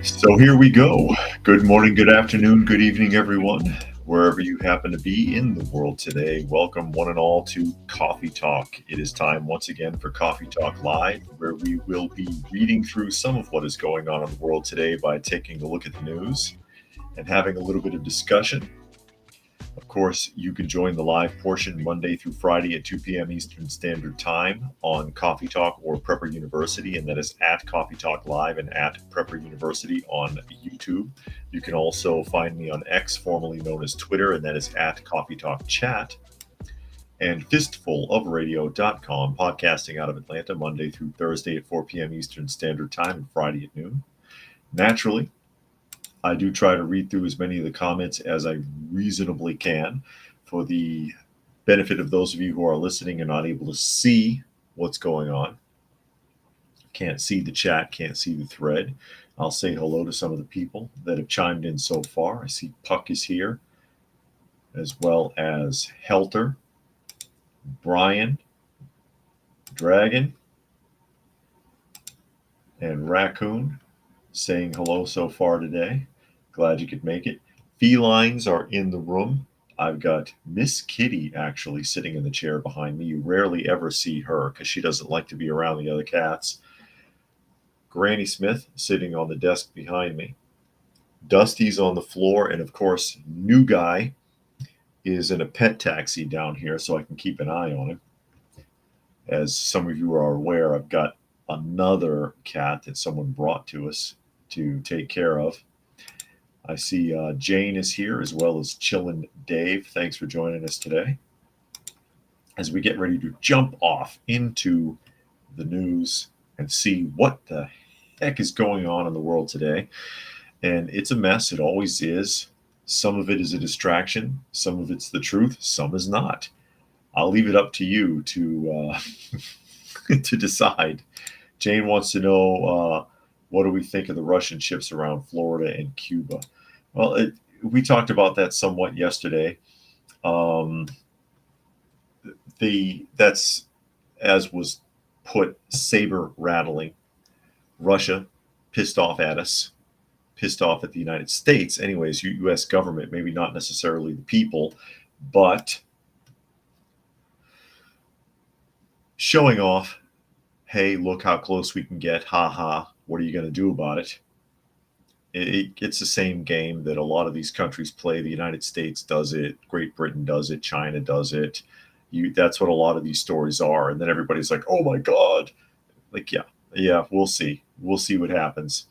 So here we go. Good morning, good afternoon, good evening, everyone. Wherever you happen to be in the world today, welcome one and all to Coffee Talk. It is time once again for Coffee Talk Live, where we will be reading through some of what is going on in the world today by taking a look at the news and having a little bit of discussion. Of course, you can join the live portion Monday through Friday at 2 p.m. Eastern Standard Time on Coffee Talk or Prepper University, and that is at Coffee Talk Live and at Prepper University on YouTube. You can also find me on X, formerly known as Twitter, and that is at Coffee Talk Chat. And fistfulofradio.com, podcasting out of Atlanta Monday through Thursday at 4 p.m. Eastern Standard Time and Friday at noon. Naturally, I do try to read through as many of the comments as I reasonably can for the benefit of those of you who are listening and not able to see what's going on. Can't see the chat, can't see the thread. I'll say hello to some of the people that have chimed in so far. I see Puck is here, as well as Helter, Brian, Dragon, and Raccoon saying hello so far today. Glad you could make it. Felines are in the room. I've got Miss Kitty actually sitting in the chair behind me. You rarely ever see her because she doesn't like to be around the other cats. Granny Smith sitting on the desk behind me. Dusty's on the floor, and of course, New Guy is in a pet taxi down here so I can keep an eye on him. As some of you are aware, I've got another cat that someone brought to us to take care of. I see Jane is here, as well as Chillin' Dave. Thanks for joining us today as we get ready to jump off into the news and see what the heck is going on in the world today. And it's a mess. It always is. Some of it is a distraction. Some of it's the truth. Some is not. I'll leave it up to you to to decide. Jane wants to know what do we think of the Russian ships around Florida and Cuba? Well, we talked about that somewhat yesterday. That's, as was put, saber rattling. Russia pissed off at us, pissed off at the United States. Anyways, U.S. government, maybe not necessarily the people, but showing off. Hey, look how close we can get. Ha ha. What are you going to do about it? It's the same game that a lot of these countries play. The United States does it. Great Britain does it. China does it. That's what a lot of these stories are. And then everybody's like, oh my God. Like, yeah, we'll see. We'll see what happens.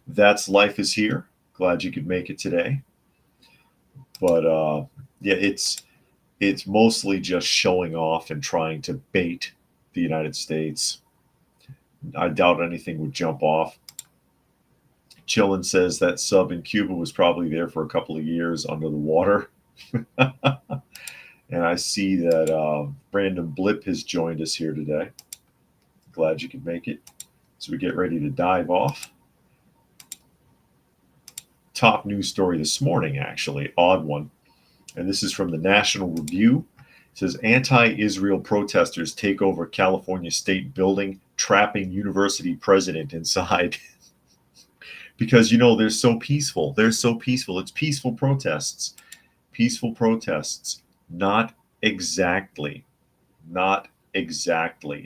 That's life is here. Glad you could make it today. But yeah, it's mostly just showing off and trying to bait the United States. I doubt anything would jump off. Chillin says that sub in Cuba was probably there for a couple of years under the water. And I see that Brandon Blip has joined us here today. Glad you could make it. So we get ready to dive off. Top news story this morning, actually, odd one. And this is from the National Review. It says anti-Israel protesters take over California State building, trapping university president inside. Because, they're so peaceful. They're so peaceful. It's peaceful protests. Peaceful protests. Not exactly,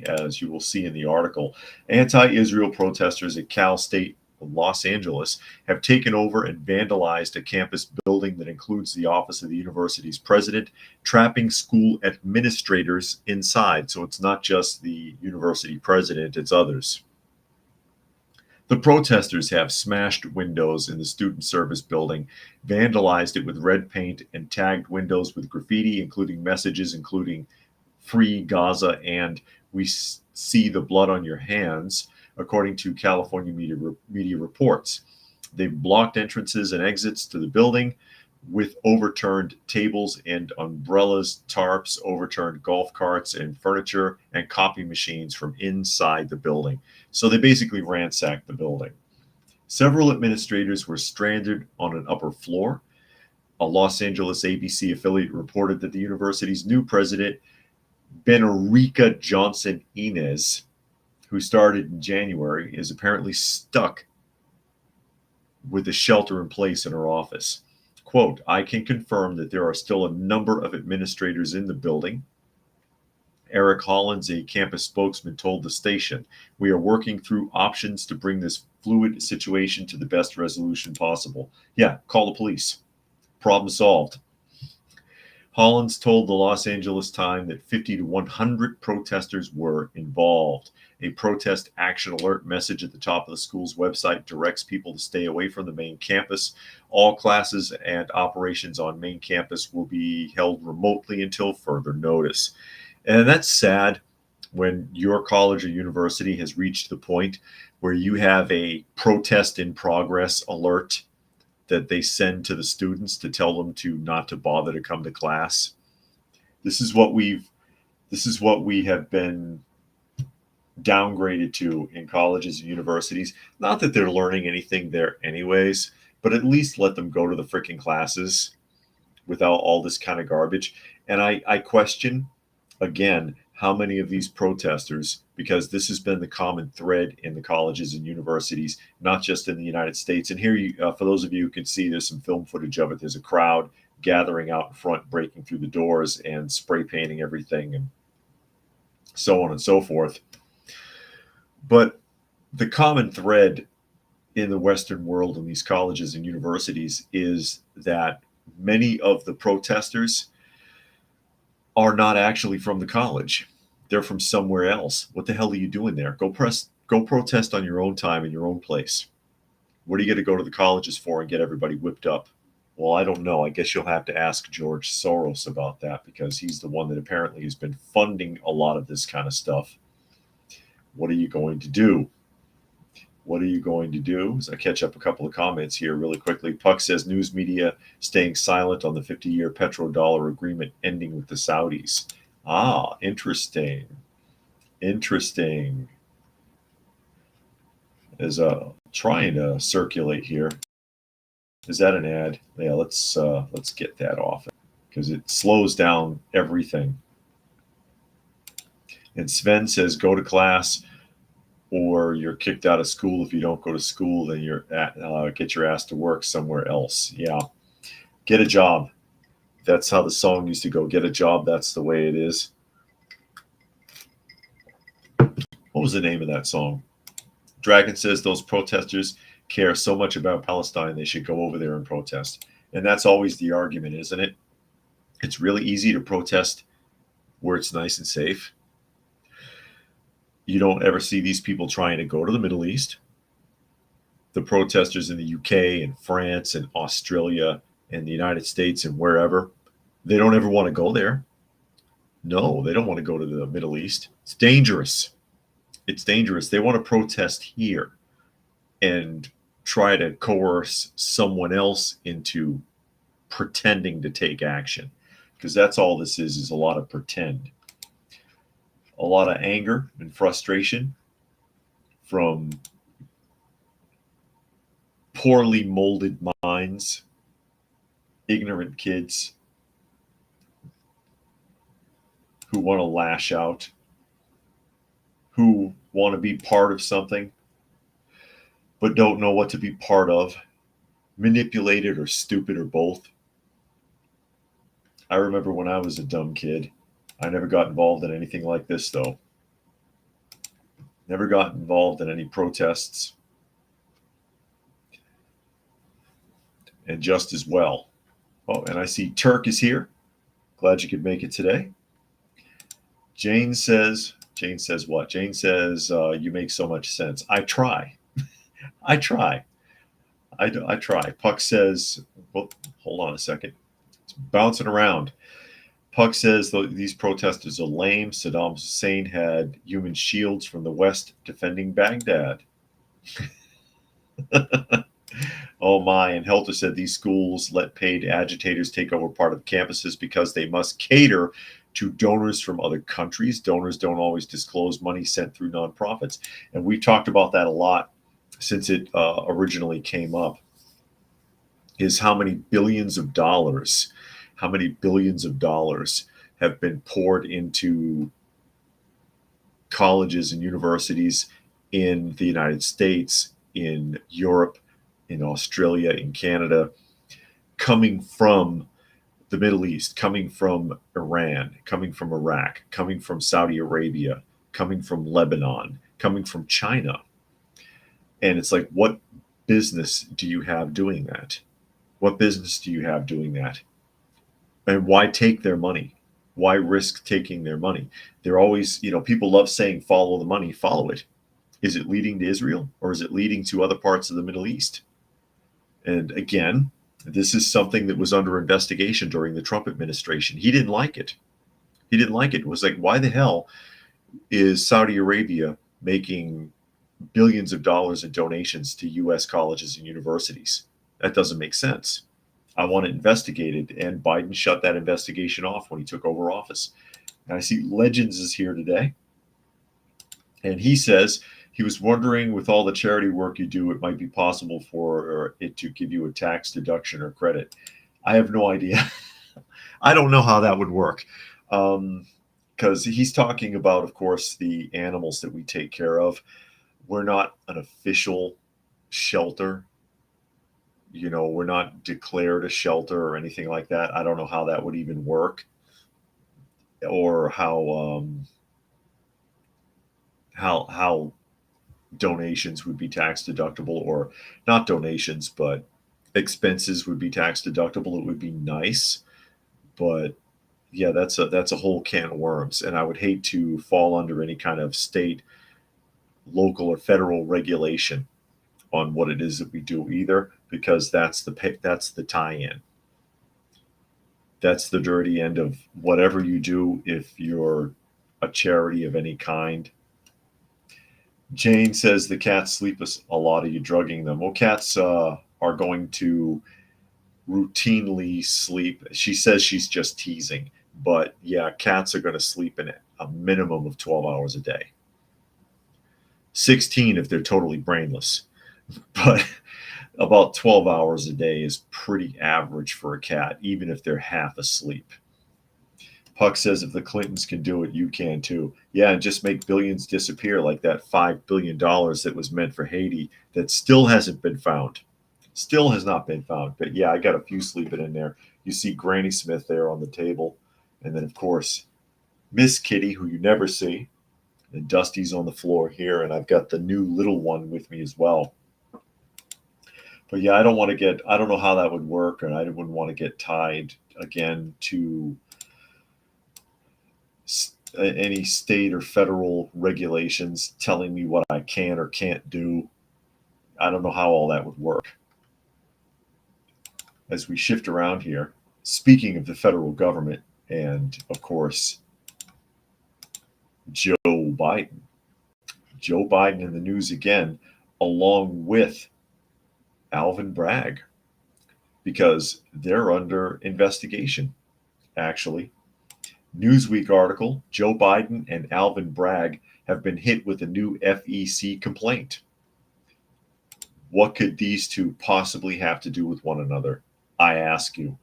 as you will see in the article. Anti-Israel protesters at Cal State Los Angeles have taken over and vandalized a campus building that includes the office of the university's president, trapping school administrators inside. So it's not just the university president, it's others. The protesters have smashed windows in the student service building, vandalized it with red paint, and tagged windows with graffiti, including messages including "Free Gaza" and "We see the blood on your hands," according to California media reports. They've blocked entrances and exits to the building with overturned tables and umbrellas, tarps, overturned golf carts and furniture, and copy machines from inside the building. So they basically ransacked the building. Several administrators were stranded on an upper floor. A Los Angeles ABC affiliate reported that the university's new president, Benerica Johnson Inez, who started in January, is apparently stuck with the shelter in place in her office. Quote, I can confirm that there are still a number of administrators in the building. Eric Hollins, a campus spokesman, told the station, we are working through options to bring this fluid situation to the best resolution possible. Yeah, call the police. Problem solved. Hollins told the Los Angeles Times that 50 to 100 protesters were involved. A protest action alert message at the top of the school's website directs people to stay away from the main campus. All classes and operations on main campus will be held remotely until further notice. And that's sad when your college or university has reached the point where you have a protest in progress alert that they send to the students to tell them to not to bother to come to class. This is what we have been downgraded to in colleges and universities. Not that they're learning anything there anyways, but at least let them go to the freaking classes without all this kind of garbage. And I question again how many of these protesters, because this has been the common thread in the colleges and universities, not just in the United States. And here, for those of you who can see, there's some film footage of it. There's a crowd gathering out in front, breaking through the doors and spray painting everything and so on and so forth. But the common thread in the Western world in these colleges and universities is that many of the protesters are not actually from the college. They're from somewhere else. What the hell are you doing there? Go protest on your own time in your own place. What are you going to go to the colleges for and get everybody whipped up? Well, I don't know. I guess you'll have to ask George Soros about that because he's the one that apparently has been funding a lot of this kind of stuff. What are you going to do? What are you going to do? As I catch up a couple of comments here really quickly. Puck says news media staying silent on the 50-year petrodollar agreement ending with the Saudis. Ah, interesting. Interesting. Is trying to circulate here. Is that an ad? Yeah, let's get that off because it slows down everything. And Sven says go to class or you're kicked out of school. If you don't go to school, then you're get your ass to work somewhere else. Yeah, get a job. That's how the song used to go. Get a job. That's the way it is. What was the name of that song? Dragon says those protesters care so much about Palestine, they should go over there and protest. And that's always the argument, isn't it? It's really easy to protest where it's nice and safe. You don't ever see these people trying to go to the Middle East. The protesters in the UK and France and Australia and the United States and wherever, they don't ever want to go there. No, they don't want to go to the Middle East. It's dangerous. It's dangerous. They want to protest here and try to coerce someone else into pretending to take action, because that's all this is a lot of pretend. A lot of anger and frustration from poorly molded minds, ignorant kids who want to lash out, who want to be part of something but don't know what to be part of, manipulated or stupid or both. I remember when I was a dumb kid. I never got involved in anything like this, though. Never got involved in any protests. And just as well. Oh, and I see Turk is here. Glad you could make it today. Jane says what? Jane says, you make so much sense. I try. I try. I try. Puck says, well, hold on a second. It's bouncing around. Puck says these protesters are lame. Saddam Hussein had human shields from the West defending Baghdad. Oh my. And Helter said these schools let paid agitators take over part of campuses because they must cater to donors from other countries. Donors don't always disclose money sent through nonprofits. And we've talked about that a lot since it originally came up, is how many billions of dollars have been poured into colleges and universities in the United States, in Europe, in Australia, in Canada, coming from the Middle East, coming from Iran, coming from Iraq, coming from Saudi Arabia, coming from Lebanon, coming from China. And it's like, what business do you have doing that? What business do you have doing that? And why take their money? Why risk taking their money? They're always, people love saying, follow the money, follow it. Is it leading to Israel or is it leading to other parts of the Middle East? And again, this is something that was under investigation during the Trump administration. He didn't like it. He didn't like it. It was like, why the hell is Saudi Arabia making billions of dollars in donations to U.S. colleges and universities? That doesn't make sense. I want it investigated. And Biden shut that investigation off when he took over office. And I see Legends is here today. And he says he was wondering, with all the charity work you do, it might be possible for it to give you a tax deduction or credit. I have no idea. I don't know how that would work. Because he's talking about, of course, the animals that we take care of. We're not an official shelter. We're not declared a shelter or anything like that. I don't know how that would even work, or how donations would be tax deductible, or not donations, but expenses would be tax deductible. It would be nice, but yeah, that's a whole can of worms, and I would hate to fall under any kind of state, local, or federal regulation on what it is that we do either, because that's the tie-in. That's the dirty end of whatever you do if you're a charity of any kind. Jane says the cats sleep a lot. Are you drugging them? Well, cats are going to routinely sleep. She says she's just teasing. But yeah, cats are going to sleep in a minimum of 12 hours a day. 16 if they're totally brainless. But about 12 hours a day is pretty average for a cat, even if they're half asleep. Puck says if the Clintons can do it, you can too. Yeah, and just make billions disappear, like that $5 billion that was meant for Haiti that still hasn't been found. Still has not been found. But yeah, I got a few sleeping in there. You see Granny Smith there on the table. And then, of course, Miss Kitty, who you never see. And Dusty's on the floor here. And I've got the new little one with me as well. But yeah, I don't know how that would work. And I wouldn't want to get tied again to any state or federal regulations telling me what I can or can't do. I don't know how all that would work. As we shift around here, speaking of the federal government and, of course, Joe Biden. Joe Biden in the news again, along with Alvin Bragg, because they're under investigation, actually. Newsweek article, Joe Biden and Alvin Bragg have been hit with a new FEC complaint. What could these two possibly have to do with one another? I ask you.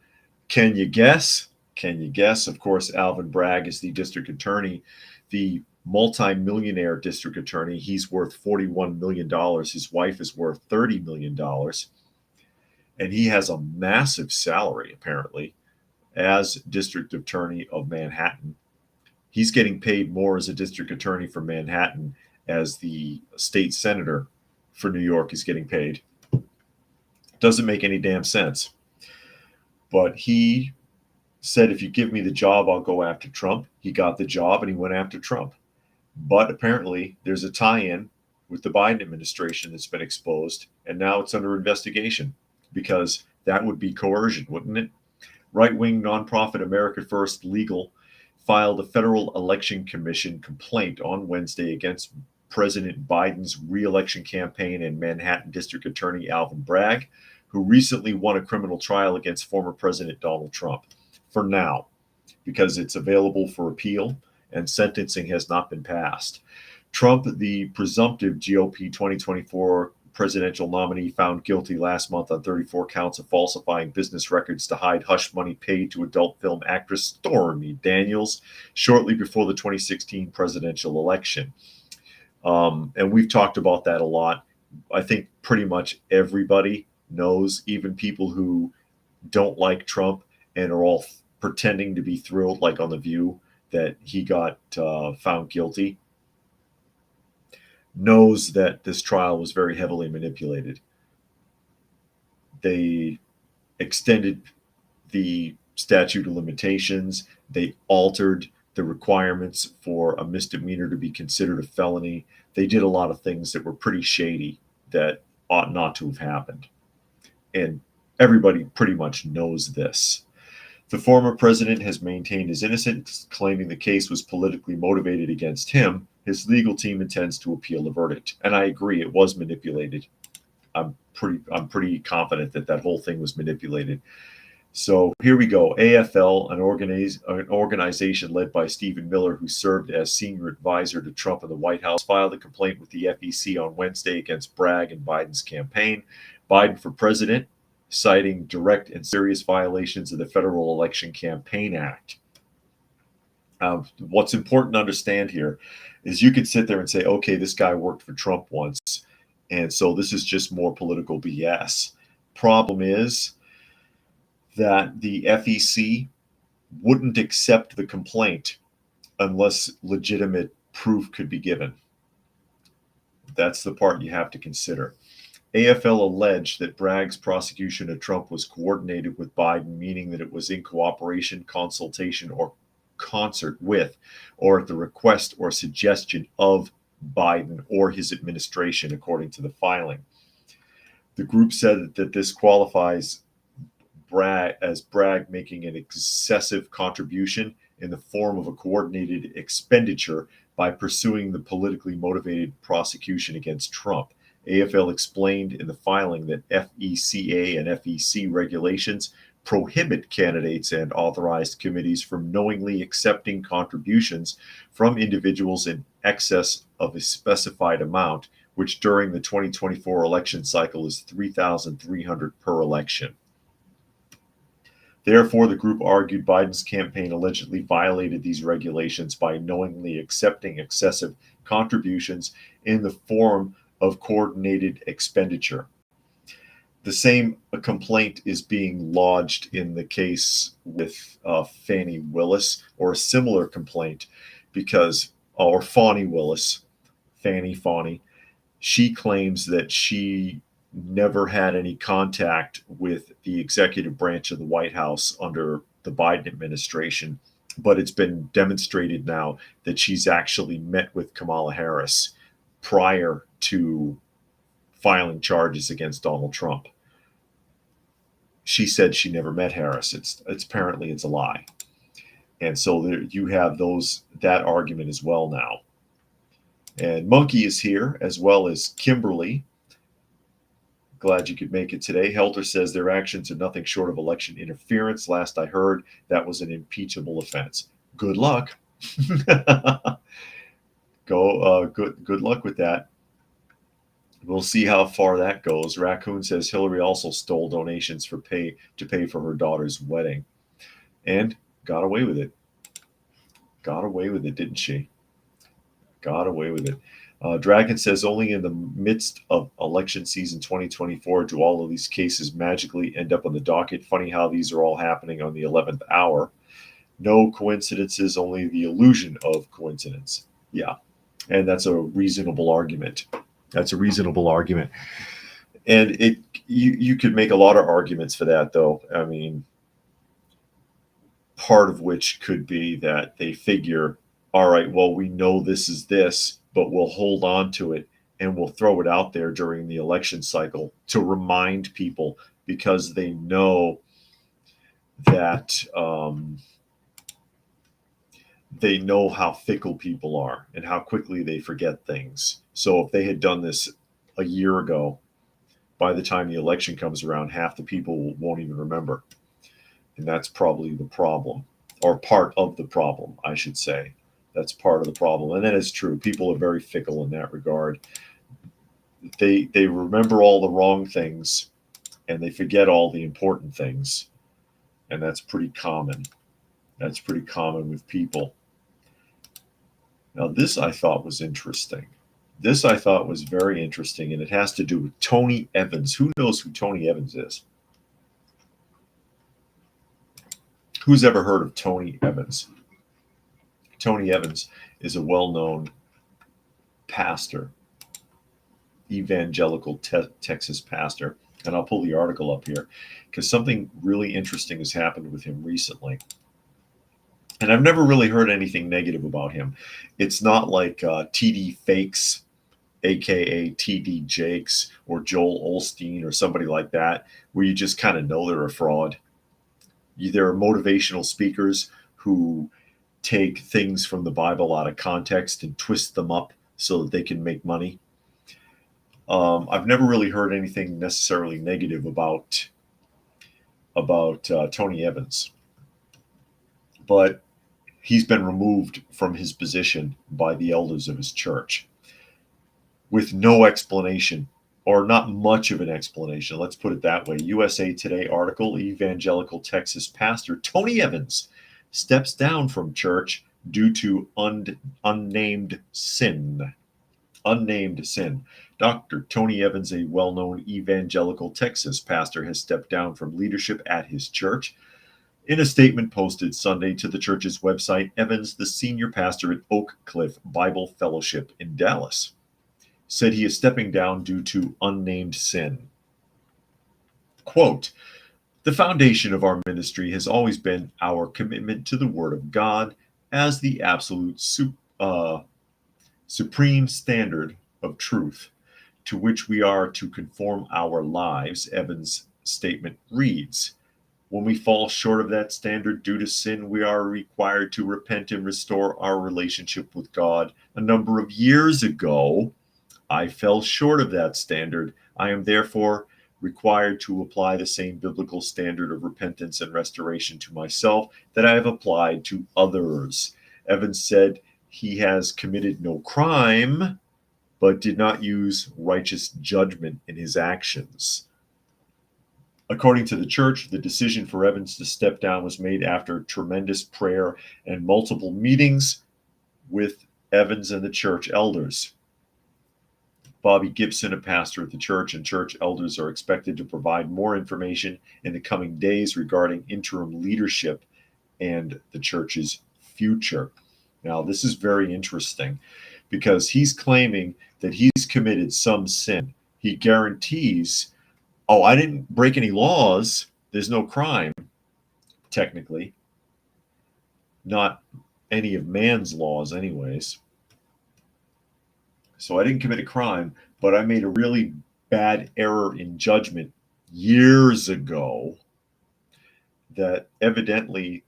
Can you guess? Can you guess? Of course, Alvin Bragg is the district attorney, the multi-millionaire district attorney. He's worth $41 million. His wife is worth $30 million. And he has a massive salary, apparently, as district attorney of Manhattan. He's getting paid more as a district attorney for Manhattan as the state senator for New York is getting paid. Doesn't make any damn sense. But he said, if you give me the job, I'll go after Trump. He got the job and he went after Trump. But apparently there's a tie-in with the Biden administration that's been exposed, and now it's under investigation, because that would be coercion, wouldn't it? Right-wing nonprofit America First Legal filed a Federal Election Commission complaint on Wednesday against President Biden's re-election campaign and Manhattan District Attorney Alvin Bragg, who recently won a criminal trial against former President Donald Trump. For now, because it's available for appeal and sentencing has not been passed. Trump, the presumptive GOP 2024 presidential nominee, found guilty last month on 34 counts of falsifying business records to hide hush money paid to adult film actress Stormy Daniels shortly before the 2016 presidential election. And we've talked about that a lot. I think pretty much everybody knows, even people who don't like Trump and are all pretending to be thrilled, like on The View, that he got found guilty, knows that this trial was very heavily manipulated. They extended the statute of limitations. They altered the requirements for a misdemeanor to be considered a felony. They did a lot of things that were pretty shady that ought not to have happened. And everybody pretty much knows this. The former president has maintained his innocence, claiming the case was politically motivated against him. His legal team intends to appeal the verdict. And I agree, it was manipulated. I'm pretty confident that that whole thing was manipulated. So here we go. AFL, an organization led by Stephen Miller, who served as senior advisor to Trump in the White House, filed a complaint with the FEC on Wednesday against Bragg and Biden's campaign. Biden for president, citing direct and serious violations of the Federal Election Campaign Act. What's important to understand here is you could sit there and say, okay, this guy worked for Trump once, and so this is just more political BS. Problem is that the FEC wouldn't accept the complaint unless legitimate proof could be given. That's the part you have to consider. AFL alleged that Bragg's prosecution of Trump was coordinated with Biden, meaning that it was in cooperation, consultation, or concert with, or at the request or suggestion of Biden or his administration, according to the filing. The group said that this qualifies Bragg making an excessive contribution in the form of a coordinated expenditure by pursuing the politically motivated prosecution against Trump. AFL explained in the filing that FECA and FEC regulations prohibit candidates and authorized committees from knowingly accepting contributions from individuals in excess of a specified amount, which during the 2024 election cycle is $3,300 per election. Therefore, the group argued Biden's campaign allegedly violated these regulations by knowingly accepting excessive contributions in the form of coordinated expenditure. The same complaint is being lodged in the case with Fani Willis, or a similar complaint, or Fani Willis, Fani. She claims that she never had any contact with the executive branch of the White House under the Biden administration, but it's been demonstrated now that she's actually met with Kamala Harris prior to filing charges against Donald Trump. She said she never met Harris. It's apparently it's a lie. And so there you have that argument as well now. And Monkey is here, as well as Kimberly. Glad you could make it today. Helter says their actions are nothing short of election interference. Last I heard, that was an impeachable offense. Good luck. Good luck with that. We'll see how far that goes. Raccoon says Hillary also stole donations to pay for her daughter's wedding, and got away with it. Got away with it, didn't she? Got away with it. Dragon says only in the midst of election season 2024 do all of these cases magically end up on the docket. Funny how these are all happening on the 11th hour. No coincidences, only the illusion of coincidence. Yeah, and that's a reasonable argument. That's a reasonable argument. And you could make a lot of arguments for that, though. I mean, part of which could be that they figure, all right, well, we know this is this, but we'll hold on to it and we'll throw it out there during the election cycle to remind people, because they know that they know how fickle people are and how quickly they forget things. So if they had done this a year ago, by the time the election comes around, half the people won't even remember. And that's probably the problem, or part of the problem, I should say. That's part of the problem. And that is true. People are very fickle in that regard. They remember all the wrong things and they forget all the important things. And that's pretty common. That's pretty common with people. Now, this I thought was interesting. This I thought was very interesting, and it has to do with Tony Evans. Who knows who Tony Evans is? Who's ever heard of Tony Evans? Tony Evans is a well-known pastor, evangelical Texas pastor. And I'll pull the article up here because something really interesting has happened with him recently. And I've never really heard anything negative about him. It's not like TD Fakes, aka TD Jakes, or Joel Olstein, or somebody like that, where you just kind of know they're a fraud. There are motivational speakers who take things from the Bible out of context and twist them up so that they can make money. I've never really heard anything necessarily negative about Tony Evans, but he's been removed from his position by the elders of his church with no explanation, or not much of an explanation. Let's put it that way. USA Today article: Evangelical Texas pastor Tony Evans steps down from church due to unnamed sin. Unnamed sin. Dr. Tony Evans, a well-known evangelical Texas pastor, has stepped down from leadership at his church. In a statement posted Sunday to the church's website, Evans, the senior pastor at Oak Cliff Bible Fellowship in Dallas, said he is stepping down due to unnamed sin. Quote, "The foundation of our ministry has always been our commitment to the Word of God as the absolute supreme standard of truth to which we are to conform our lives," Evans' statement reads. "When we fall short of that standard due to sin, we are required to repent and restore our relationship with God. A number of years ago, I fell short of that standard. I am therefore required to apply the same biblical standard of repentance and restoration to myself that I have applied to others." Evans said he has committed no crime, but did not use righteous judgment in his actions. According to the church, the decision for Evans to step down was made after tremendous prayer and multiple meetings with Evans and the church elders. Bobby Gibson, a pastor at the church, and church elders are expected to provide more information in the coming days regarding interim leadership and the church's future. Now, this is very interesting because he's claiming that he's committed some sin. He guarantees, oh, I didn't break any laws. There's no crime, technically. Not any of man's laws, anyways. So I didn't commit a crime, but I made a really bad error in judgment years ago that evidently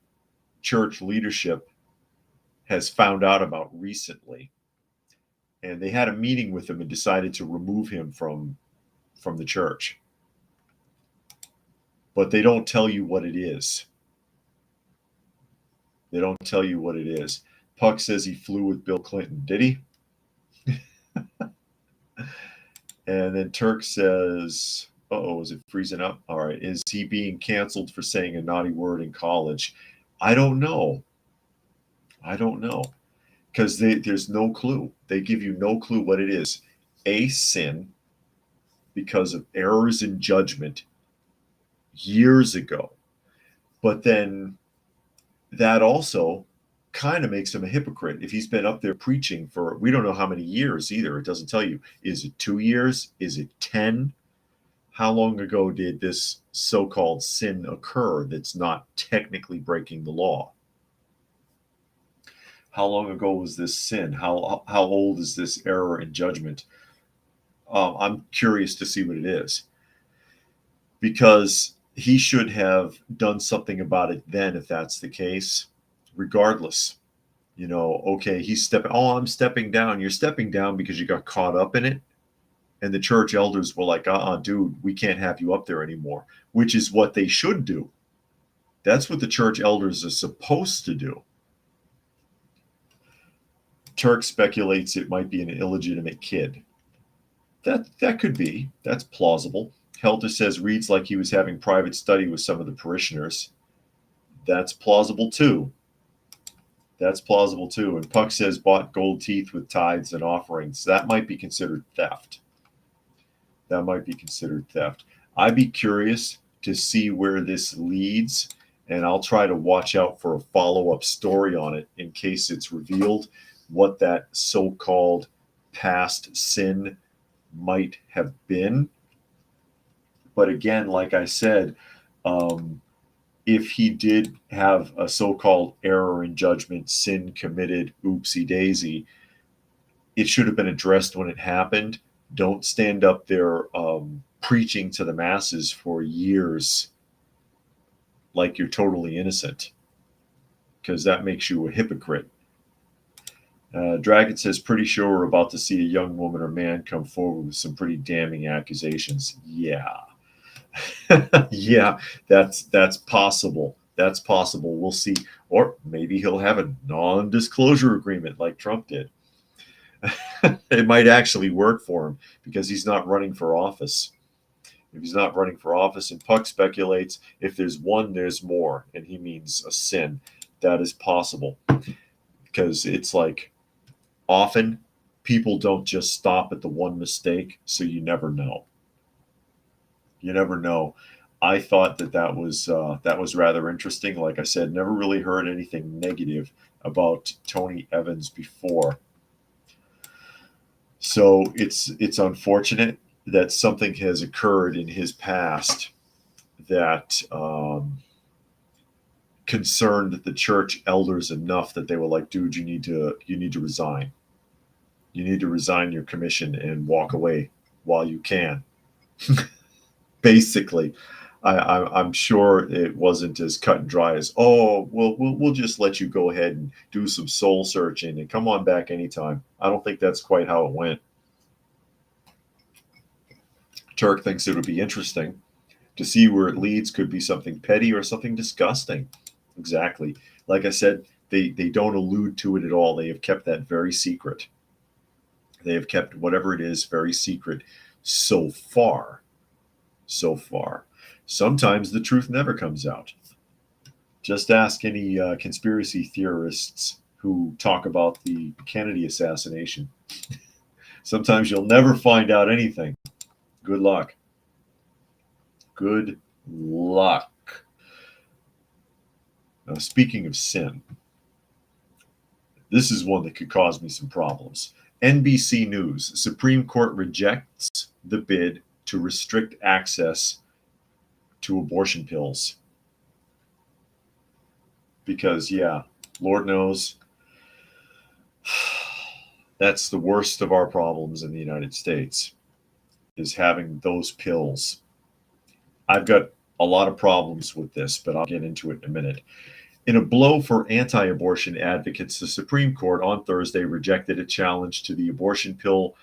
church leadership has found out about recently. And they had a meeting with him and decided to remove him from the church. But they don't tell you what it is. They don't tell you what it is. Puck says he flew with Bill Clinton. Did he? And then Turk says, uh-oh, is it freezing up? All right. Is he being canceled for saying a naughty word in college? I don't know. I don't know. Because there's no clue. They give you no clue what it is. A sin because of errors in judgment years ago. But then that also kind of makes him a hypocrite. If he's been up there preaching for, we don't know how many years either. It doesn't tell you. Is it 2 years? Is it 10? How long ago did this so-called sin occur that's not technically breaking the law? How long ago was this sin? How old is this error in judgment? I'm curious to see what it is, because he should have done something about it then if that's the case. Regardless, okay, I'm stepping down. You're stepping down because you got caught up in it. And the church elders were like, dude, we can't have you up there anymore, which is what they should do. That's what the church elders are supposed to do. Turk speculates it might be an illegitimate kid. That could be. That's plausible. Helter says reads like he was having private study with some of the parishioners. That's plausible too. That's plausible too. And Puck says bought gold teeth with tithes and offerings. That might be considered theft. That might be considered theft. I'd be curious to see where this leads, and I'll try to watch out for a follow up story on it in case it's revealed what that so called past sin might have been. But again, like I said, if he did have a so called error in judgment, sin committed, oopsie daisy, it should have been addressed when it happened. Don't stand up there preaching to the masses for years like you're totally innocent, because that makes you a hypocrite. Dragon says, pretty sure we're about to see a young woman or man come forward with some pretty damning accusations. Yeah. Yeah, that's possible. That's possible. We'll see. Or maybe he'll have a non-disclosure agreement like Trump did. It might actually work for him because he's not running for office. If he's not running for office, and Puck speculates, if there's one, there's more, and he means a sin. That is possible because it's like often people don't just stop at the one mistake, so you never know. You never know. I thought that was rather interesting. Like I said, never really heard anything negative about Tony Evans before. So it's unfortunate that something has occurred in his past that concerned the church elders enough that they were like, "Dude, you need to resign. You need to resign your commission and walk away while you can." Basically, I'm sure it wasn't as cut and dry as, "Oh, we'll just let you go ahead and do some soul searching and come on back anytime." I don't think that's quite how it went. Turk thinks it would be interesting to see where it leads. Could be something petty or something disgusting. Exactly. Like I said, they don't allude to it at all. They have kept that very secret. They have kept whatever it is very secret so far. So far. Sometimes the truth never comes out. Just ask any conspiracy theorists who talk about the Kennedy assassination. Sometimes you'll never find out anything. Good luck. Good luck. Now, speaking of sin, this is one that could cause me some problems. NBC News: Supreme Court rejects the bid to restrict access to abortion pills. Because, yeah, Lord knows that's the worst of our problems in the United States, is having those pills. I've got a lot of problems with this, but I'll get into it in a minute. In a blow for anti-abortion advocates, the Supreme Court on Thursday rejected a challenge to the abortion pill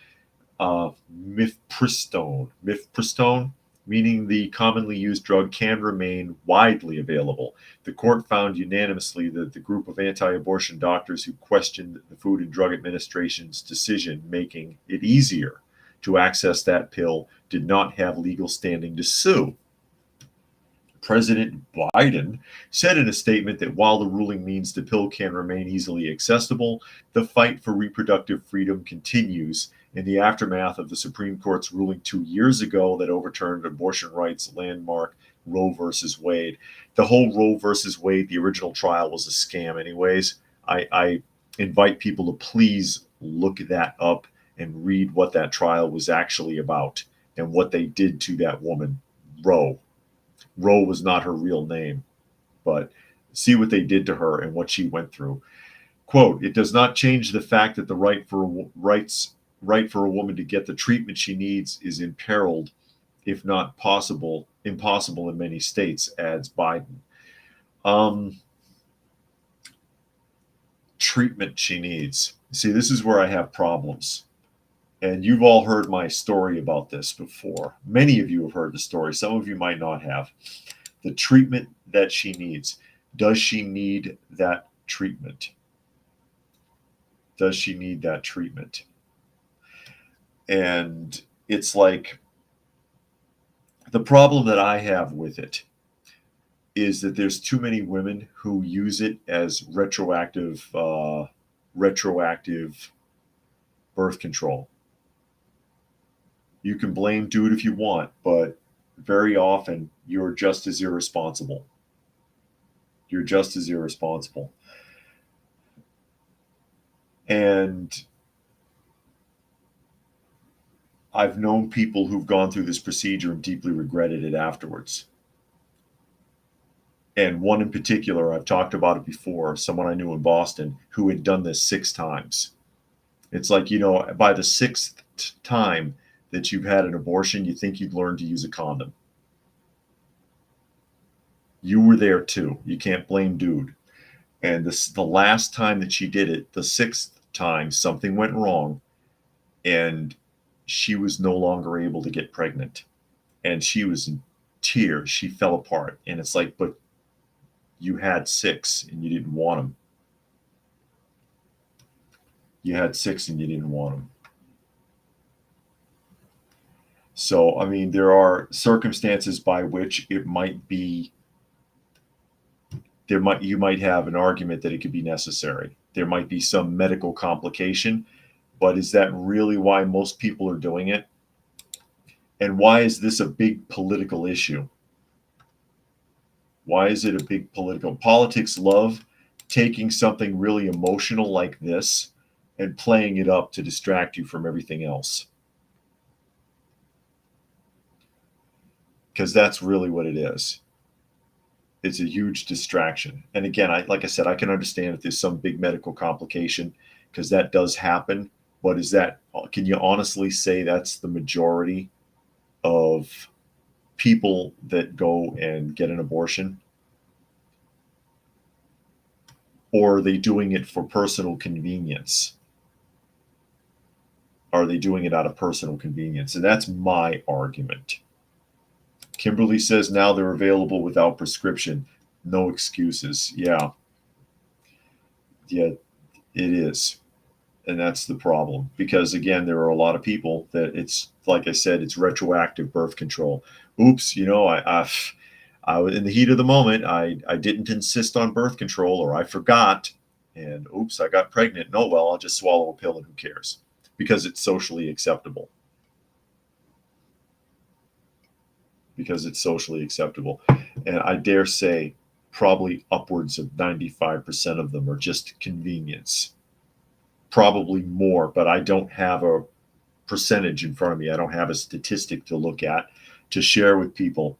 mifepristone. Mifepristone, meaning the commonly used drug, can remain widely available. The court found unanimously that the group of anti-abortion doctors who questioned the Food and Drug Administration's decision making it easier to access that pill did not have legal standing to sue. President Biden said in a statement that while the ruling means the pill can remain easily accessible, the fight for reproductive freedom continues in the aftermath of the Supreme Court's ruling 2 years ago that overturned abortion rights landmark Roe versus Wade. The whole Roe versus Wade, the original trial, was a scam anyways. I invite people to please look that up and read what that trial was actually about and what they did to that woman, Roe. Roe was not her real name, but see what they did to her and what she went through. Quote, "It does not change the fact that the right for a woman to get the treatment she needs is imperiled, if not impossible in many states," adds Biden. Treatment she needs. See, this is where I have problems. And you've all heard my story about this before. Many of you have heard the story. Some of you might not have. The treatment that she needs. Does she need that treatment? Does she need that treatment? And it's like the problem that I have with it is that there's too many women who use it as retroactive birth control. You can blame dude if you want, but very often you're just as irresponsible. You're just as irresponsible. And I've known people who've gone through this procedure and deeply regretted it afterwards. And one in particular, I've talked about it before, someone I knew in Boston who had done this 6 times. It's like, by the 6th time that you've had an abortion, you think you'd learn to use a condom. You were there too. You can't blame dude. And the last time that she did it, the 6th time, something went wrong and she was no longer able to get pregnant. And she was in tears. She fell apart. And it's like, but you had 6 and you didn't want them. You had 6 and you didn't want them. So, I mean, there are circumstances by which it might be, you might have an argument that it could be necessary. There might be some medical complication, but is that really why most people are doing it? And why is this a big political issue? Why is it a big politics love taking something really emotional like this and playing it up to distract you from everything else? Because that's really what it is. It's a huge distraction. And again, like I said, I can understand if there's some big medical complication, because that does happen. But can you honestly say that's the majority of people that go and get an abortion? Or are they doing it for personal convenience? Are they doing it out of personal convenience? And that's my argument. Kimberly says now they're available without prescription. No excuses. Yeah, it is. And that's the problem. Because again, there are a lot of people that it's, like I said, it's retroactive birth control. Oops, I was in the heat of the moment. I didn't insist on birth control, or I forgot, and oops, I got pregnant. No, well, I'll just swallow a pill and who cares? Because it's socially acceptable. And I dare say probably upwards of 95% of them are just convenience. Probably more, but I don't have a percentage in front of me. I don't have a statistic to look at to share with people.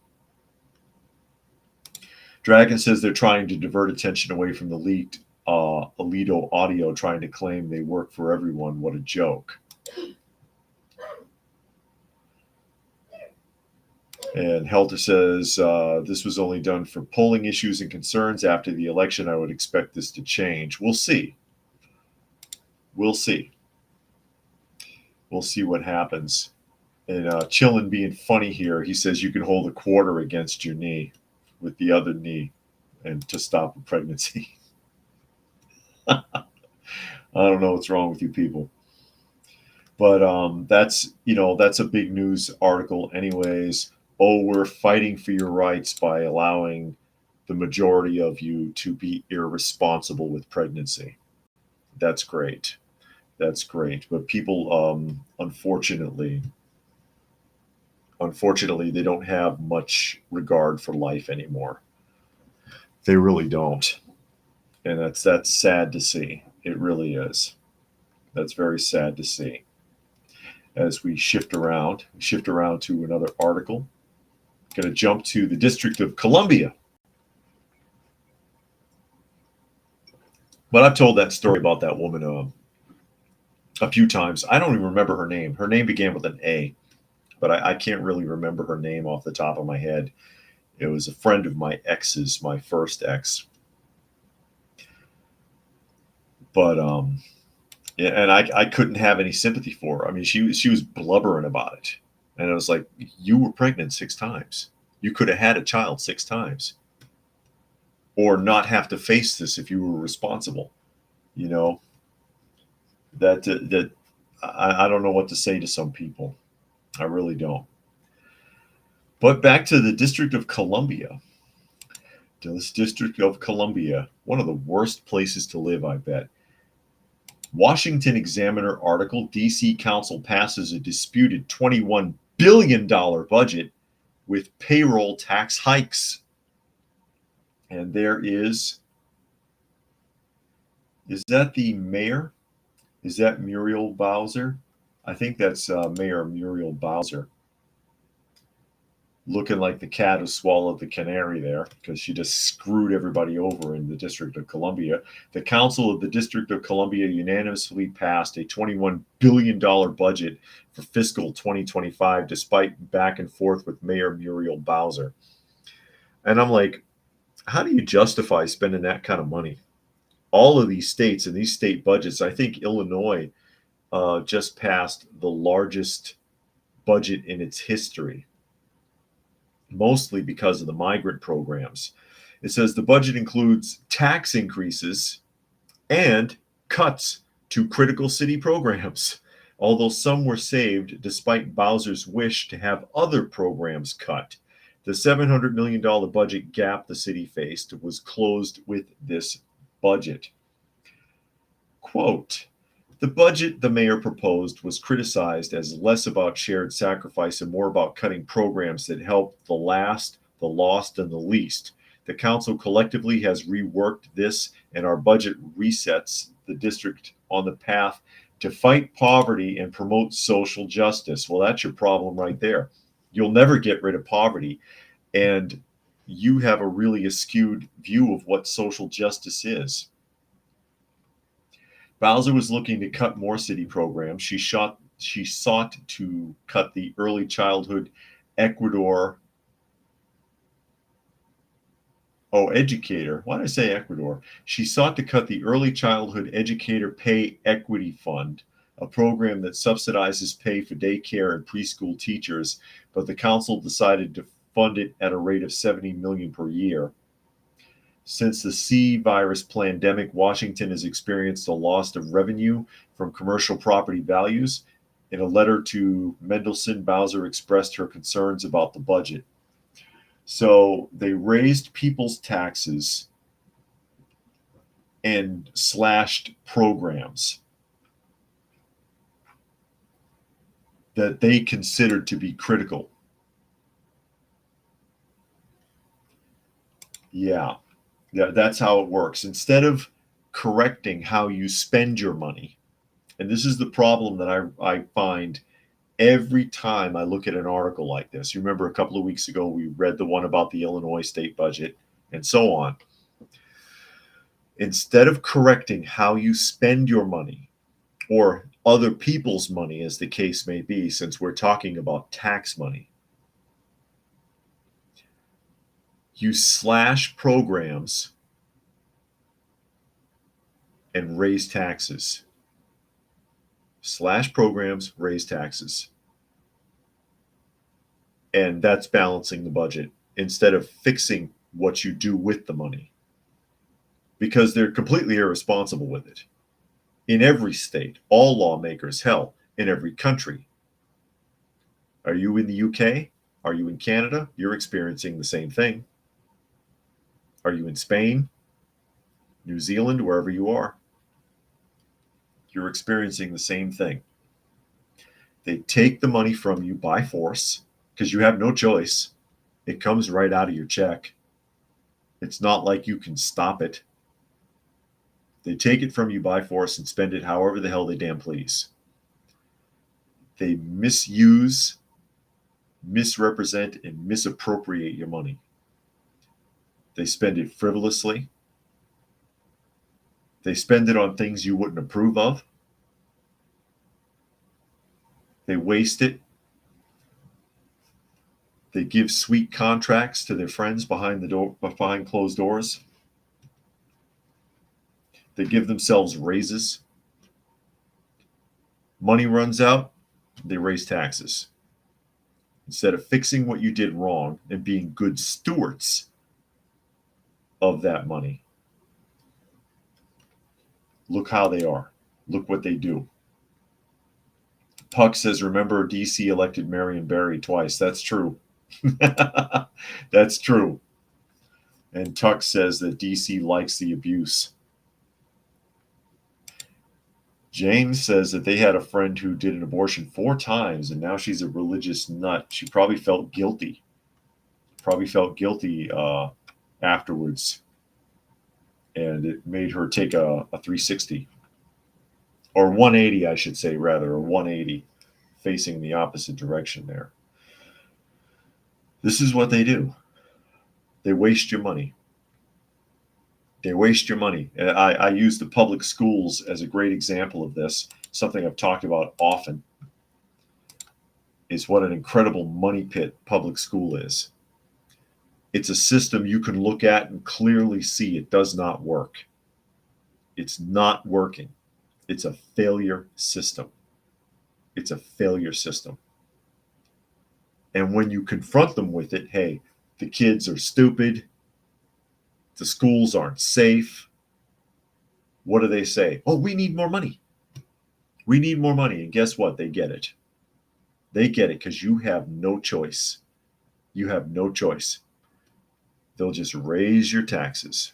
Dragon says they're trying to divert attention away from the leaked Alito audio, trying to claim they work for everyone. What a joke. And Helter says, this was only done for polling issues and concerns. After the election, I would expect this to change. We'll see. We'll see what happens. And Chillin being funny here, he says you can hold a quarter against your knee with the other knee and to stop a pregnancy. I don't know what's wrong with you people. But that's a big news article anyways. Oh, we're fighting for your rights by allowing the majority of you to be irresponsible with pregnancy. That's great. But people, unfortunately, they don't have much regard for life anymore. They really don't. And that's sad to see. It really is. That's very sad to see. As we shift around to another article. Going to jump to the District of Columbia. But I've told that story about that woman a few times. I don't even remember her name. Her name began with an A, but I can't really remember her name off the top of my head. It was a friend of my ex's, my first ex. But yeah, and I couldn't have any sympathy for her. I mean, she was blubbering about it. And I was like, you were pregnant 6 times. You could have had a child 6 times. Or not have to face this if you were responsible. That I don't know what to say to some people. I really don't. But back to the District of Columbia. This District of Columbia, one of the worst places to live, I bet. Washington Examiner article, DC Council passes a disputed $21 billion budget with payroll tax hikes. And there is that the mayor? Is that Muriel Bowser? I think that's Mayor Muriel Bowser. Looking like the cat who swallowed the canary there, because she just screwed everybody over in the District of Columbia. The Council of the District of Columbia unanimously passed a $21 billion budget for fiscal 2025, despite back and forth with Mayor Muriel Bowser. And I'm like, how do you justify spending that kind of money? All of these states and these state budgets, I think Illinois just passed the largest budget in its history, mostly because of the migrant programs. It says the budget includes tax increases and cuts to critical city programs, although some were saved despite Bowser's wish to have other programs cut. The $700 million budget gap the city faced was closed with this budget. Quote, the budget the mayor proposed was criticized as less about shared sacrifice and more about cutting programs that help the last, the lost, and the least. The council collectively has reworked this, and our budget resets the district on the path to fight poverty and promote social justice. Well, that's your problem right there. You'll never get rid of poverty, and you have a really skewed view of what social justice is. Bowser was looking to cut more city programs. She sought to cut the early childhood educator. Why did I say Ecuador? She sought to cut the early childhood educator pay equity fund, a program that subsidizes pay for daycare and preschool teachers, but the council decided to fund it at a rate of $70 million per year. Since the C virus pandemic, Washington has experienced a loss of revenue from commercial property values. In a letter to Mendelson, Bowser expressed her concerns about the budget. So they raised people's taxes and slashed programs that they considered to be critical. Yeah, that's how it works. Instead of correcting how you spend your money, and this is the problem that I find every time I look at an article like this. You remember a couple of weeks ago, we read the one about the Illinois state budget and so on. Instead of correcting how you spend your money or other people's money, as the case may be, since we're talking about tax money, you slash programs and raise taxes. Slash programs, raise taxes. And that's balancing the budget instead of fixing what you do with the money, because they're completely irresponsible with it. In every state, all lawmakers, hell, in every country. Are you in the UK? Are you in Canada? You're experiencing the same thing. Are you in Spain, New Zealand, wherever you are? You're experiencing the same thing. They take the money from you by force because you have no choice. It comes right out of your check. It's not like you can stop it. They take it from you by force and spend it however the hell they damn please. They misuse, misrepresent, and misappropriate your money. They spend it frivolously. They spend it on things you wouldn't approve of. They waste it. They give sweet contracts to their friends behind closed doors. They give themselves raises. Money runs out, they raise taxes. Instead of fixing what you did wrong and being good stewards of that money. Look how they are. Look what they do. Puck says, remember DC elected Marion Barry twice. That's true. That's true. And Tuck says that DC likes the abuse. Jane says that they had a friend who did an abortion 4 times, and now she's a religious nut. She probably felt guilty. Afterwards, and it made her take a 360 or 180, I should say, rather, a 180, facing the opposite direction there. This is what they do. They waste your money. They waste your money. I use the public schools as a great example of this. Something I've talked about often is what an incredible money pit public school is. It's a system you can look at and clearly see it does not work. It's not working. It's a failure system. It's a failure system. And when you confront them with it, hey, the kids are stupid. The schools aren't safe. What do they say? Oh, we need more money. We need more money. And guess what? They get it. They get it because you have no choice. You have no choice. They'll just raise your taxes.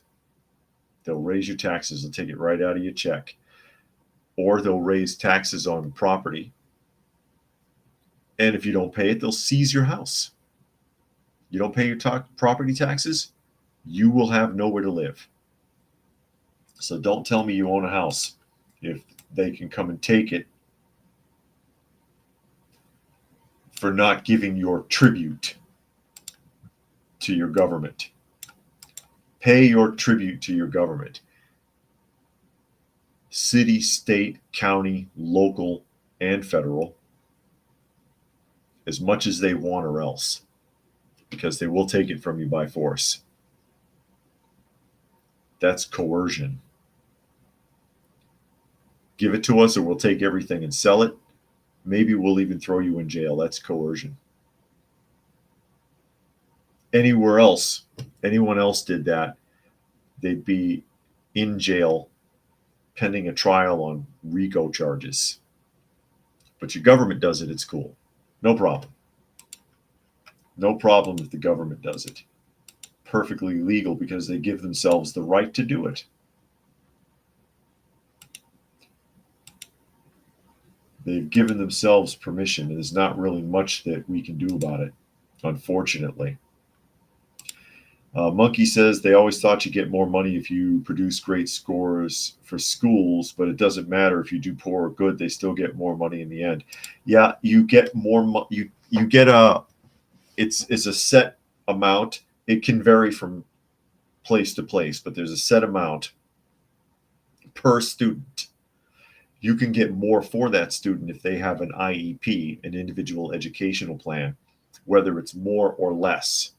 They'll raise your taxes. They'll take it right out of your check. Or they'll raise taxes on property. And if you don't pay it, they'll seize your house. You don't pay your property taxes, you will have nowhere to live. So don't tell me you own a house if they can come and take it for not giving your tribute to your government. Pay your tribute to your government. City, state, county, local, and federal, as much as they want or else, because they will take it from you by force. That's coercion. Give it to us or we'll take everything and sell it. Maybe we'll even throw you in jail. That's coercion. Anywhere else, anyone else did that, they'd be in jail pending a trial on RICO charges. But your government does it, it's cool. No problem. No problem if the government does it. Perfectly legal because they give themselves the right to do it. They've given themselves permission, and there's not really much that we can do about it, unfortunately. Monkey says they always thought you get more money if you produce great scores for schools, but it doesn't matter if you do poor or good; they still get more money in the end. Yeah, you get more. You get a. It's a set amount. It can vary from place to place, but there's a set amount per student. You can get more for that student if they have an IEP, an individual educational plan, whether it's more or less,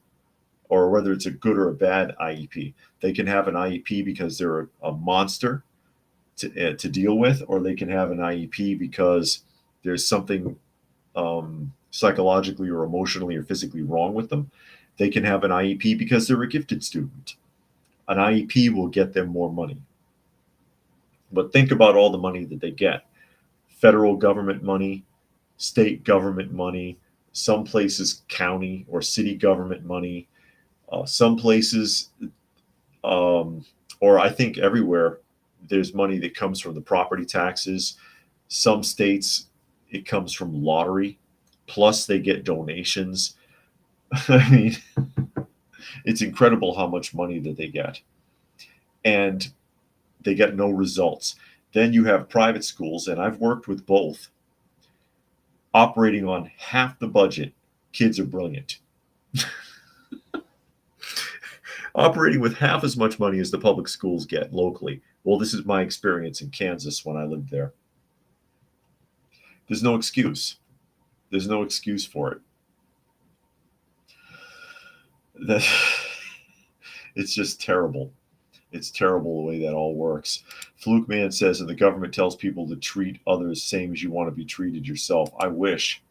or whether it's a good or a bad IEP. They can have an IEP because they're a monster to deal with, or they can have an IEP because there's something psychologically or emotionally or physically wrong with them. They can have an IEP because they're a gifted student. An IEP will get them more money. But think about all the money that they get. Federal government money, state government money, some places county or city government money, some places, or I think everywhere, there's money that comes from the property taxes. Some states, it comes from lottery, plus they get donations. I mean, it's incredible how much money that they get. And they get no results. Then you have private schools, and I've worked with both, operating on half the budget. Kids are brilliant. Operating with half as much money as the public schools get locally. Well, this is my experience in Kansas when I lived there. There's no excuse. There's no excuse for it. It's just terrible. It's terrible the way that all works. Fluke Man says that the government tells people to treat others same as you want to be treated yourself. I wish.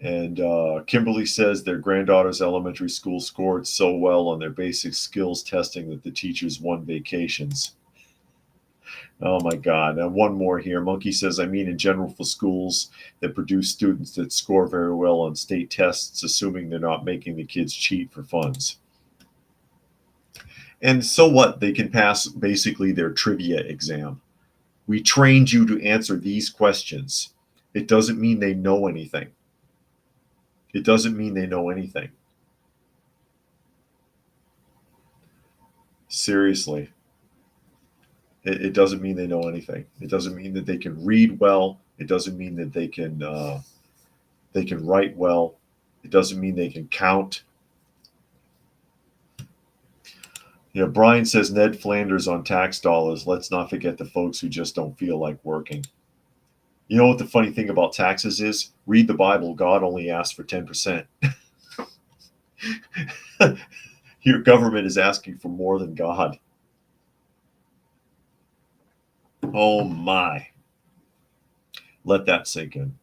And Kimberly says their granddaughter's elementary school scored so well on their basic skills testing that the teachers won vacations. Oh my God. And one more here. Monkey says, I mean, in general, for schools that produce students that score very well on state tests, assuming they're not making the kids cheat for funds. And so what? They can pass basically their trivia exam. We trained you to answer these questions. It doesn't mean they know anything. It doesn't mean they know anything. Seriously. It doesn't mean they know anything. It doesn't mean that they can read well. It doesn't mean that they can write well. It doesn't mean they can count. You know, Brian says Ned Flanders on tax dollars. Let's not forget the folks who just don't feel like working. You know what the funny thing about taxes is? Read the Bible. God only asked for 10%. Your government is asking for more than God. Oh my. Let that sink in.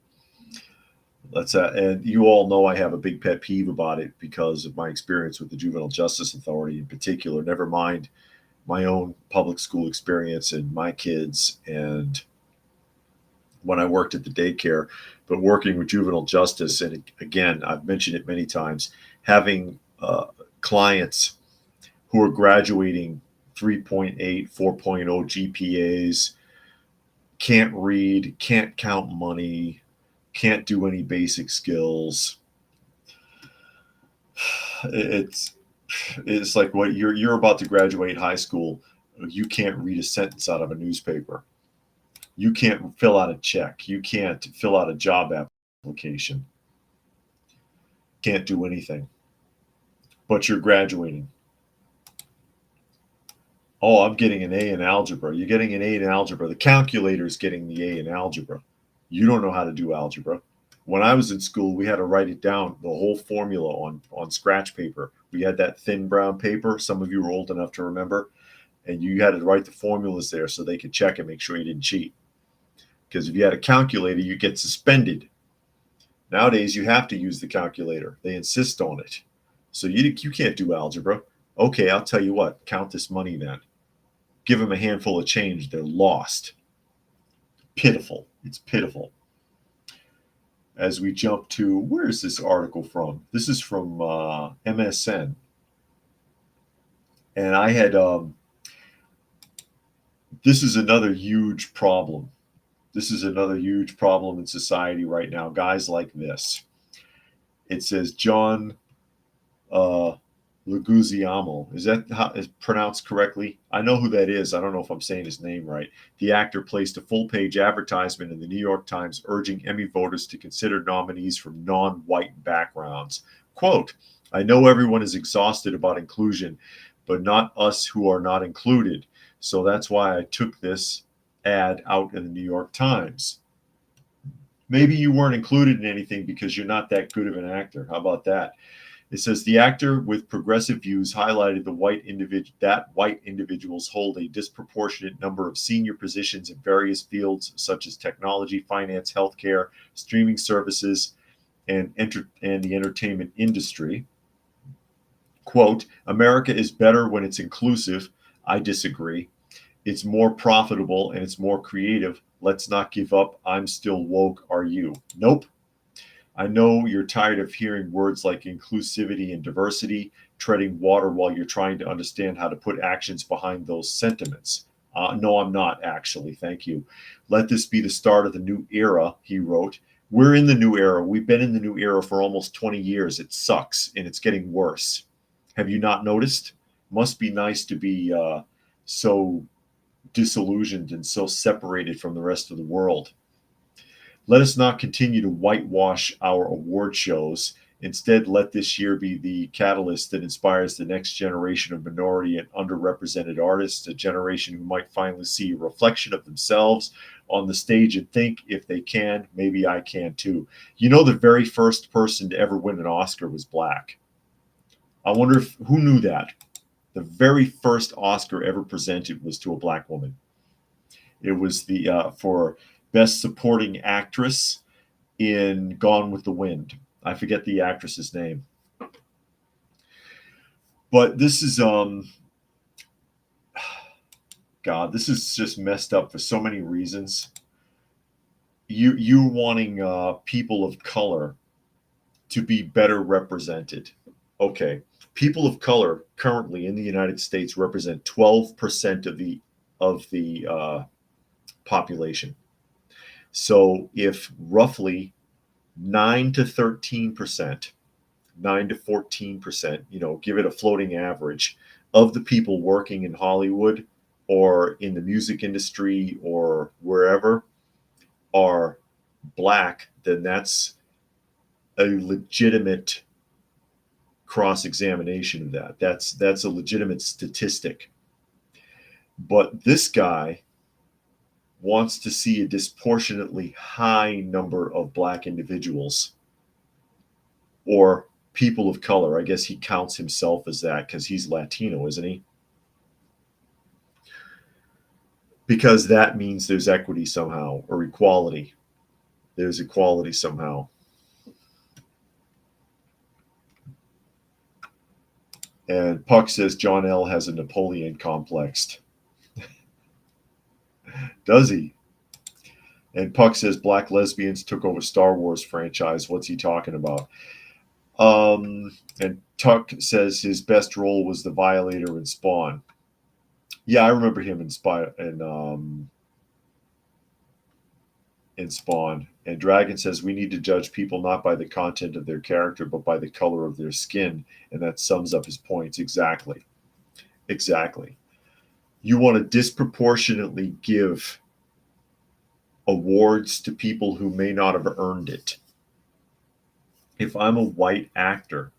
And you all know I have a big pet peeve about it because of my experience with the Juvenile Justice Authority in particular. Never mind my own public school experience and my kids and when I worked at the daycare, but working with juvenile justice. And again, I've mentioned it many times, having clients who are graduating 3.8, 4.0 GPAs, can't read, can't count money, can't do any basic skills. It's it's like what you're about to graduate high school. You can't read a sentence out of a newspaper. You can't fill out a check. You can't fill out a job application. Can't do anything. But you're graduating. Oh, I'm getting an A in algebra. You're getting an A in algebra. The calculator is getting the A in algebra. You don't know how to do algebra. When I was in school, we had to write it down, the whole formula on scratch paper. We had that thin brown paper. Some of you were old enough to remember. And you had to write the formulas there so they could check and make sure you didn't cheat. Because if you had a calculator, you get suspended. Nowadays, you have to use the calculator. They insist on it. So you can't do algebra. Okay, I'll tell you what, count this money then. Give them a handful of change. They're lost. Pitiful. It's pitiful. As we jump to, where is this article from? This is from MSN. And I had, this is another huge problem. This is another huge problem in society right now. Guys like this. It says John Leguizamo. Is that how it's pronounced correctly? I know who that is. I don't know if I'm saying his name right. The actor placed a full-page advertisement in the New York Times urging Emmy voters to consider nominees from non-white backgrounds. Quote, I know everyone is exhausted about inclusion, but not us who are not included. So that's why I took this ad out in the New York Times. Maybe you weren't included in anything because you're not that good of an actor. How about that? It says the actor with progressive views highlighted that white individuals hold a disproportionate number of senior positions in various fields such as technology, finance, healthcare, streaming services, and the entertainment industry. Quote, America is better when it's inclusive. I disagree. It's more profitable and it's more creative. Let's not give up. I'm still woke. Are you? Nope. I know you're tired of hearing words like inclusivity and diversity, treading water while you're trying to understand how to put actions behind those sentiments. No, I'm not actually. Thank you. Let this be the start of the new era, he wrote. We're in the new era. We've been in the new era for almost 20 years. It sucks and it's getting worse. Have you not noticed? Must be nice to be so disillusioned and so separated from the rest of the world. Let us not continue to whitewash our award shows. Instead, let this year be the catalyst that inspires the next generation of minority and underrepresented artists, a generation who might finally see a reflection of themselves on the stage and think, if they can, maybe I can too. You know, the very first person to ever win an Oscar was black. I wonder who knew that. The very first Oscar ever presented was to a black woman. It was for Best Supporting Actress in Gone with the Wind. I forget the actress's name. But this is God, this is just messed up for so many reasons. You wanting people of color to be better represented. Okay, People of color currently in the United States represent 12% of the population. So if roughly 9 to 13%, 9 to 14%, give it a floating average of the people working in Hollywood or in the music industry or wherever are black, then that's a legitimate cross-examination of that. That's a legitimate statistic. But this guy wants to see a disproportionately high number of black individuals or people of color. I guess he counts himself as that because he's Latino, isn't he? Because that means there's equity somehow, or equality. There's equality somehow. And Puck says John L. has a Napoleon complex. Does he? And Puck says black lesbians took over Star Wars franchise. What's he talking about? And Tuck says his best role was the Violator in Spawn. Yeah, I remember him in Spawn. And Dragon says we need to judge people not by the content of their character, but by the color of their skin. And that sums up his points. Exactly. You want to disproportionately give awards to people who may not have earned it. If I'm a white actor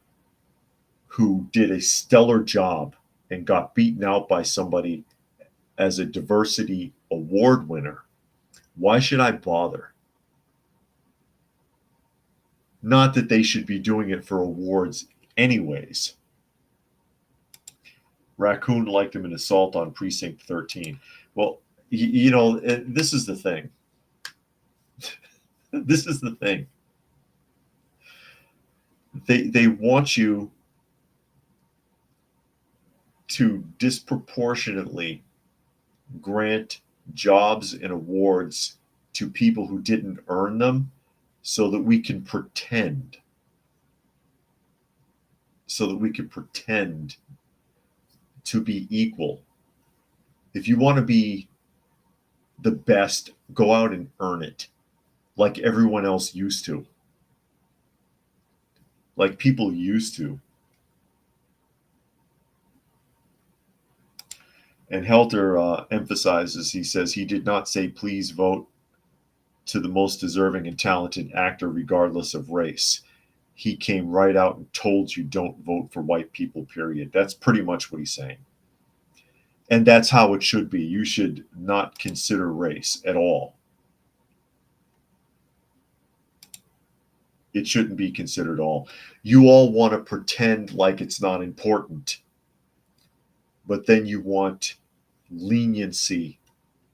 who did a stellar job and got beaten out by somebody as a diversity award winner, why should I bother? Not that they should be doing it for awards anyways. Raccoon liked him in Assault on Precinct 13. Well, this is the thing. This is the thing. They want you to disproportionately grant jobs and awards to people who didn't earn them so that we can pretend to be equal. If you want to be the best, go out and earn it like everyone else used to. Like people used to. And Helter emphasizes, he says he did not say please vote to the most deserving and talented actor regardless of race. He came right out and told you don't vote for white people, period. That's pretty much what he's saying. And that's how it should be. You should not consider race at all. It shouldn't be considered at all. You all want to pretend like it's not important, but then you want leniency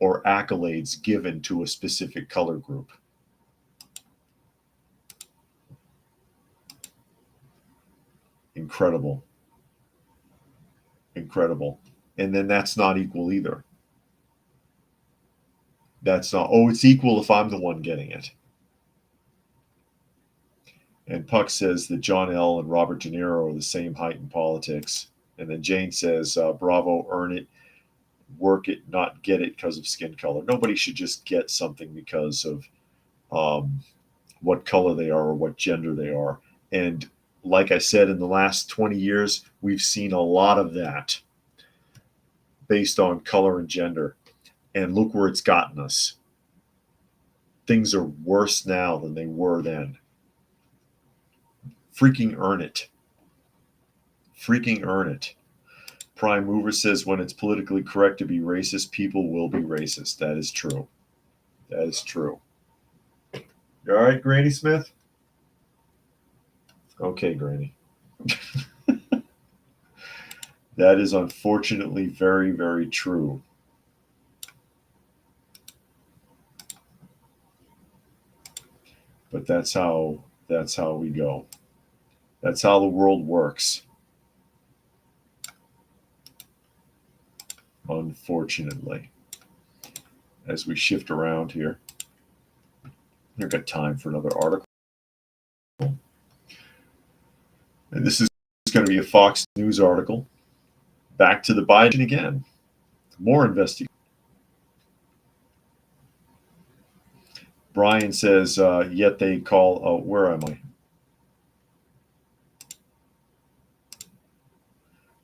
or accolades given to a specific color group. Incredible. And then that's not equal either. That's not, it's equal if I'm the one getting it. And Puck says that John L. and Robert De Niro are the same height in politics. And then Jane says, bravo, earn it, work it, not get it because of skin color. Nobody should just get something because of what color they are or what gender they are. And like I said, in the last 20 years, we've seen a lot of that based on color and gender. And look where it's gotten us. Things are worse now than they were then. Freaking earn it. Prime Mover says when it's politically correct to be racist, people will be racist. That is true. You all right, Granny Smith? Okay, Granny. That is unfortunately very, very true. But that's how we go. That's how the world works. Unfortunately. As we shift around here. I've got time for another article. And this is going to be a Fox News article. Back to the Biden again. More investigation. Brian says, yet they call, where am I?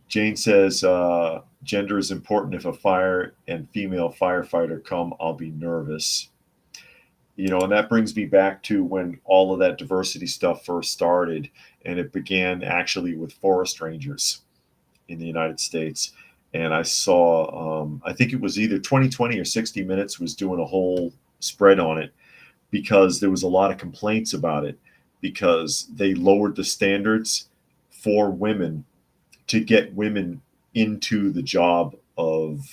Jane says, gender is important. If a fire and female firefighter come, I'll be nervous. You know, and that brings me back to when all of that diversity stuff first started, and it began actually with forest rangers in the United States. And I saw, I think it was either 2020 or 60 Minutes was doing a whole spread on it because there was a lot of complaints about it because they lowered the standards for women to get women into the job of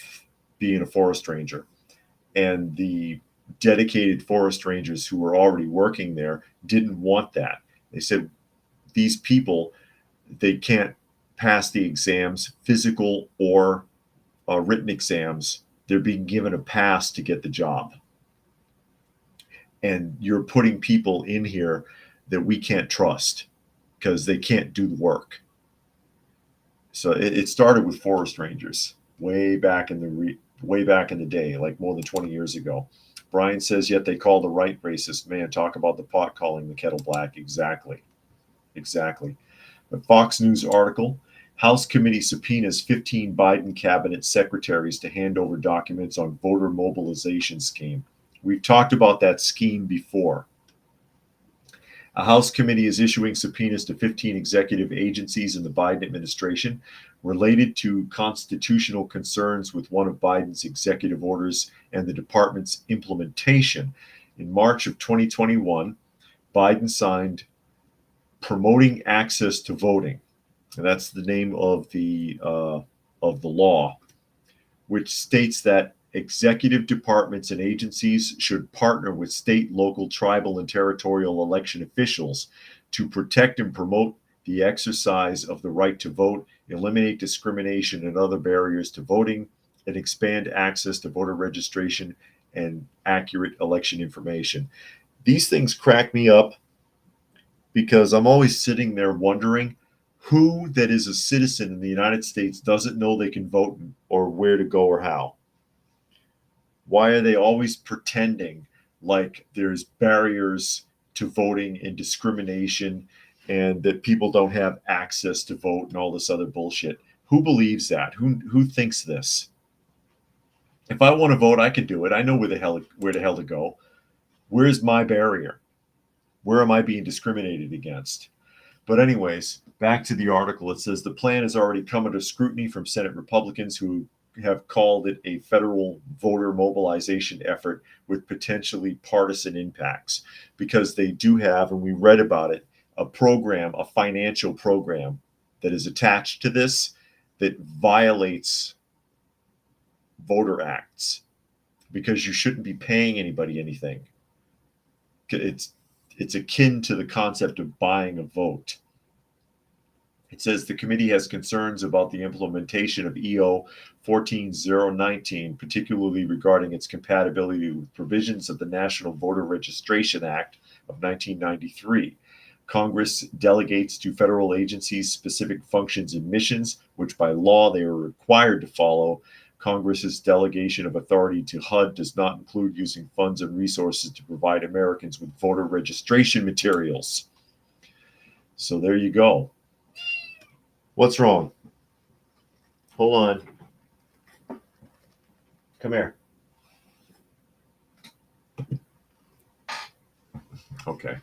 being a forest ranger. And the dedicated forest rangers who were already working there didn't want that. They said, these people, they can't pass the exams, physical or written exams. They're being given a pass to get the job. And you're putting people in here that we can't trust because they can't do the work. So it started with forest rangers way back in the day, like more than 20 years ago. Brian says, yet they call the right racist. Man, talk about the pot calling the kettle black. Exactly. The Fox News article, House committee subpoenas 15 Biden cabinet secretaries to hand over documents on voter mobilization scheme. We've talked about that scheme before. A House committee is issuing subpoenas to 15 executive agencies in the Biden administration related to constitutional concerns with one of Biden's executive orders and the department's implementation. In March of 2021, Biden signed Promoting Access to Voting, and that's the name of the law, which states that executive departments and agencies should partner with state, local, tribal, and territorial election officials to protect and promote the exercise of the right to vote, eliminate discrimination and other barriers to voting, and expand access to voter registration and accurate election information. These things crack me up because I'm always sitting there wondering who that is a citizen in the United States doesn't know they can vote or where to go or how. Why are they always pretending like there's barriers to voting and discrimination and that people don't have access to vote and all this other bullshit? Who believes that? Who thinks this? If I want to vote, I can do it. I know where the hell to go. Where's my barrier? Where am I being discriminated against? But anyways, back to the article. It says the plan has already come under scrutiny from Senate Republicans who have called it a federal voter mobilization effort with potentially partisan impacts, because they do have, and we read about it, a program, a financial program that is attached to this that violates voter acts, because you shouldn't be paying anybody anything. It's akin to the concept of buying a vote. It says the committee has concerns about the implementation of EO 14019, particularly regarding its compatibility with provisions of the National Voter Registration Act of 1993. Congress delegates to federal agencies specific functions and missions, which by law they are required to follow. Congress's delegation of authority to HUD does not include using funds and resources to provide Americans with voter registration materials. So there you go. What's wrong? Hold on. Come here. Okay.